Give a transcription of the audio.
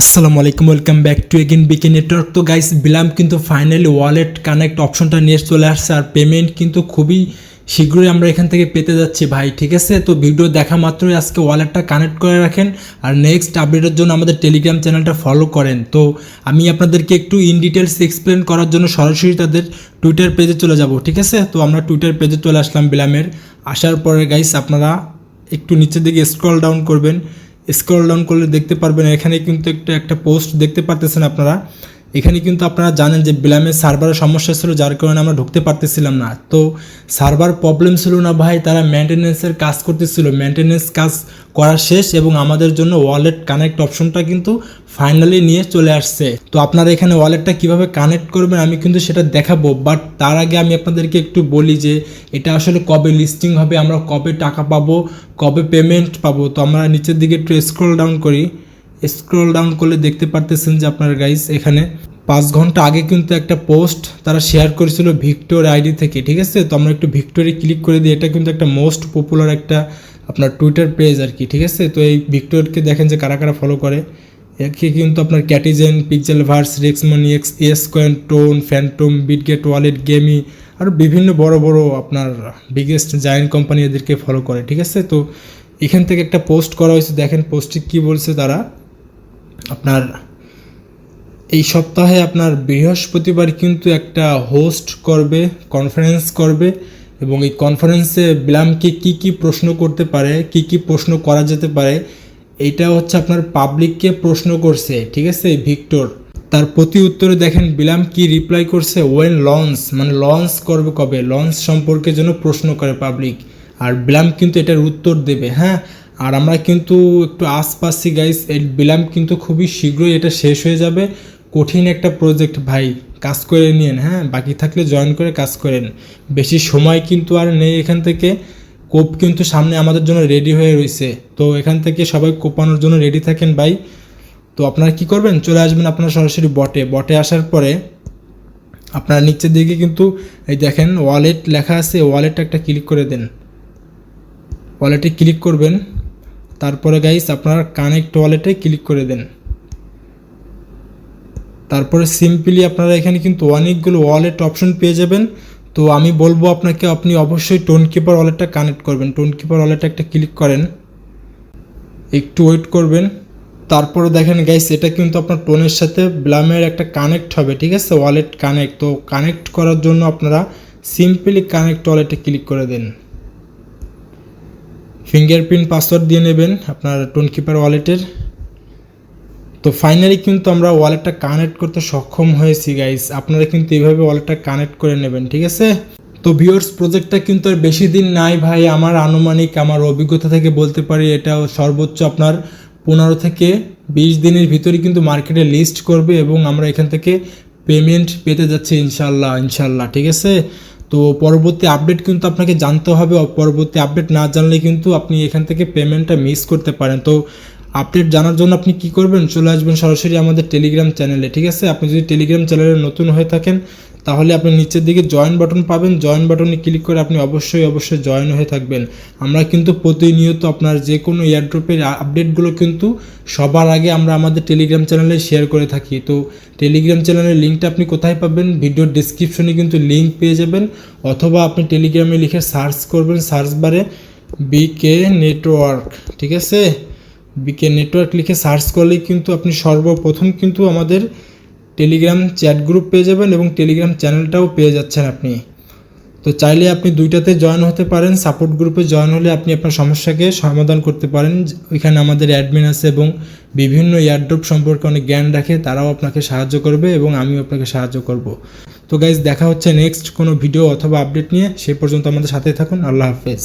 আসসালামু আলাইকুম, welcome back to again BK network. তো গাইস, বিলাম কিন্তু ফাইনালি ওয়ালেট কানেক্ট অপশনটা নিয়ে চলে আসছে, আর পেমেন্ট কিন্তু খুবই শীঘ্রই আমরা এখান থেকে পেতে যাচ্ছি ভাই, ঠিক আছে? তো ভিডিও দেখা মাত্রই আজকে ওয়ালেটটা কানেক্ট করে রাখেন, আর নেক্সট আপডেটের জন্য আমাদের টেলিগ্রাম চ্যানেলটা ফলো করেন। তো আমি আপনাদেরকে একটু ইন ডিটেলস এক্সপ্লেন করার জন্য সরাসরি তাদের টুইটার পেজে চলে যাব, ঠিক আছে? তো আমরা টুইটার পেজে চলে আসলাম বিলামের। আসার পরে গাইস আপনারা একটু নিচের দিকে স্ক্রল ডাউন করবেন। স্ক্রল ডাউন করলে দেখতে পারবেন এখানে কিন্তু একটা পোস্ট দেখতে পারতেছেন আপনারা। এখানে কিন্তু আপনারা জানেন যে বিলামের সার্ভারের সমস্যা ছিল, যার কারণে আমরা ঢুকতে পারতেছিলাম না। তো সার্ভার প্রবলেম ছিল না ভাই, তারা মেনটেন্যান্সের কাজ করতেছিল, মেনটেন্যান্স কাজ করা শেষ এবং আমাদের জন্য ওয়ালেট কানেক্ট অপশনটা কিন্তু ফাইনালি নিয়ে চলে আসছে। তো আপনারা এখানে ওয়ালেটটা কিভাবে কানেক্ট করবেন আমি কিন্তু সেটা দেখাবো, বাট তার আগে আমি আপনাদেরকে একটু বলি যে এটা আসলে কবে লিস্টিং হবে, আমরা কবে টাকা পাবো, কবে পেমেন্ট পাবো। তো আমরা নিচের দিকে একটু স্ক্রল ডাউন করি। স্ক্রল ডাউন করলে দেখতে পারতেছেন যে আপনার গাইস এখানে 5 ঘন্টা আগে কিন্তু একটা পোস্ট তারা শেয়ার করেছিল ভিক্টর আইডি থেকে, ঠিক আছে? তো আমরা একটু ভিক্টরে ক্লিক করে দিই। এটা কিন্তু একটা মোস্ট পপুলার একটা আপনার টুইটার পেজ আর কি, ঠিক আছে? তো এই ভিক্টরকে দেখেন যে কারা কারা ফলো করে। একে কিন্তু আপনার ক্যাটিজেন, পিক্সেল ভার্স, রেক্সমনি, এস কয়েন, টোন, ফ্যান্টম, বিটগেট ওয়ালেট, গেমি আর বিভিন্ন বড় বড় আপনার বিগেস্ট জায়ান্ট কোম্পানি এদেরকে ফলো করে, ঠিক আছে? তো এখান থেকে একটা পোস্ট করা হয়েছে, দেখেন পোস্টটি কী বলছে তারা। আপনার এই সপ্তাহে আপনার বৃহস্পতিবার কিন্তু একটা হোস্ট করবে, কনফারেন্স করবে, এবং এই কনফারেন্সে বিলামকে কি প্রশ্ন করতে পারে, কি প্রশ্ন করা যেতে পারে, এইটা হচ্ছে আপনার পাবলিককে প্রশ্ন করছে, ঠিক আছে? ভিক্টর তার প্রতি উত্তরে দেখেন বিলাম কি রিপ্লাই করছে, ওয়েন লঞ্চ, মানে লঞ্চ করবে কবে, লঞ্চ সম্পর্কে যেন প্রশ্ন করে পাবলিক, আর বিলাম কিন্তু এটার উত্তর দেবে। হ্যাঁ, আর আমরা কিন্তু একটু আশ পাচ্ছি গাইস, এই বিলাম কিন্তু খুবই শীঘ্রই এটা শেষ হয়ে যাবে। কঠিন একটা প্রজেক্ট ভাই, কাজ করে নিন। হ্যাঁ, বাকি থাকলে জয়েন করে কাজ করেন, বেশি সময় কিন্তু আর নেই এখান থেকে। কোপ কিন্তু সামনে আমাদের জন্য রেডি হয়ে রয়েছে, তো এখান থেকে সবাই কোপানোর জন্য রেডি থাকেন ভাই। তো আপনারা কি করবেন, চলে আসবেন আপনারা সরাসরি বটে আসার পরে আপনারা নিচের দিকে কিন্তু এই দেখেন ওয়ালেট লেখা আছে, ওয়ালেটটা একটা ক্লিক করে দেন। ওয়ালেটে ক্লিক করবেন, তারপরে গাইস আপনারা কানেক্ট ওয়ালেটে ক্লিক করে দেন। তারপরে সিম্পলি আপনারা এখানে কিন্তু অনেকগুলো ওয়ালেট অপশন পেয়ে যাবেন। তো আমি বলবো আপনাকে, আপনি অবশ্যই টোন কিপার ওয়ালেটটা কানেক্ট করবেন। টোন কিপার ওয়ালেটটা একটা ক্লিক করেন, একটু ওয়েট করবেন। তারপরে দেখেন গাইস এটা কিন্তু আপনার টোনের সাথে ব্লামের একটা কানেক্ট হবে, ঠিক আছে? Wallet connect. তো কানেক্ট করার জন্য আপনারা সিম্পলি কানেক্ট ওয়ালেটে ক্লিক করে দেন। ফিঙ্গারপ্রিন্ট পাসওয়ার্ড দিয়ে নেবেন আপনার টোন কিপার ওয়ালেটের। তো ফাইনালি কিন্তু আমরা ওয়ালেটটা কানেক্ট করতে সক্ষম হয়েছি গাইস। আপনারা কিন্তু এইভাবে ওয়ালেটটা কানেক্ট করে নেবেন, ঠিক আছে? তো ভিউয়ার্স, প্রজেক্টটা কিন্তু আর বেশি দিন নাই ভাই। আমার আনুমানিক, আমার অভিজ্ঞতা থেকে বলতে পারি এটা সর্বোচ্চ আপনার 15 থেকে 20 দিনের ভিতরে কিন্তু মার্কেটে লিস্ট করবে, এবং আমরা এখান থেকে পেমেন্ট পেতে যাচ্ছি ইনশাল্লাহ, ঠিক আছে? তো পরবর্তী আপডেট কিন্তু আপনাকে জানতে হবে, পরবর্তী আপডেট না জানলে কিন্তু আপনি এখান থেকে পেমেন্টটা মিস করতে পারেন। তো আপডেট জানার জন্য আপনি কি করবেন, চলে আসবেন সরাসরি আমাদের টেলিগ্রাম চ্যানেলে, ঠিক আছে? আপনি যদি টেলিগ্রাম চ্যানেলে নতুন হয়ে থাকেন তাহলে আপনি নিচের দিকে জয়েন বাটন পাবেন, জয়েন বাটনে ক্লিক করে আপনি অবশ্যই জয়েন হয়ে থাকবেন। আমরা কিন্তু প্রতিনিয়ত আপনার যে কোনো এয়ারড্রপের আপডেটগুলো কিন্তু সবার আগে আমরা আমাদের টেলিগ্রাম চ্যানেলে শেয়ার করে থাকি। তো টেলিগ্রাম চ্যানেলের লিঙ্কটা আপনি কোথায় পাবেন, ভিডিওর ডিসক্রিপশনে কিন্তু লিঙ্ক পেয়ে যাবেন, অথবা আপনি টেলিগ্রামে লিখে সার্চ করবেন, সার্চ বারে বিকে নেটওয়ার্ক, ঠিক আছে? বিকে নেটওয়ার্ক লিখে সার্চ করলেই কিন্তু আপনি সর্বপ্রথম কিন্তু আমাদের টেলিগ্রাম চ্যাট গ্রুপ পেয়ে যাবেন, এবং টেলিগ্রাম চ্যানেলটাও পেয়ে যাচ্ছেন আপনি। তো চাইলে আপনি দুইটাতে জয়েন হতে পারেন। সাপোর্ট গ্রুপে জয়েন হলে আপনি আপনার সমস্যাকে সমাধান করতে পারেন। ওইখানে আমাদের অ্যাডমিন আছে এবং বিভিন্ন এয়ারড্রপ সম্পর্কে অনেক জ্ঞান রাখে, তারাও আপনাকে সাহায্য করবে এবং আমিও আপনাকে সাহায্য করব। তো গাইজ, দেখা হচ্ছে নেক্সট কোনো ভিডিও অথবা আপডেট নিয়ে। সে পর্যন্ত আমাদের সাথে থাকুন। আল্লাহ হাফেজ।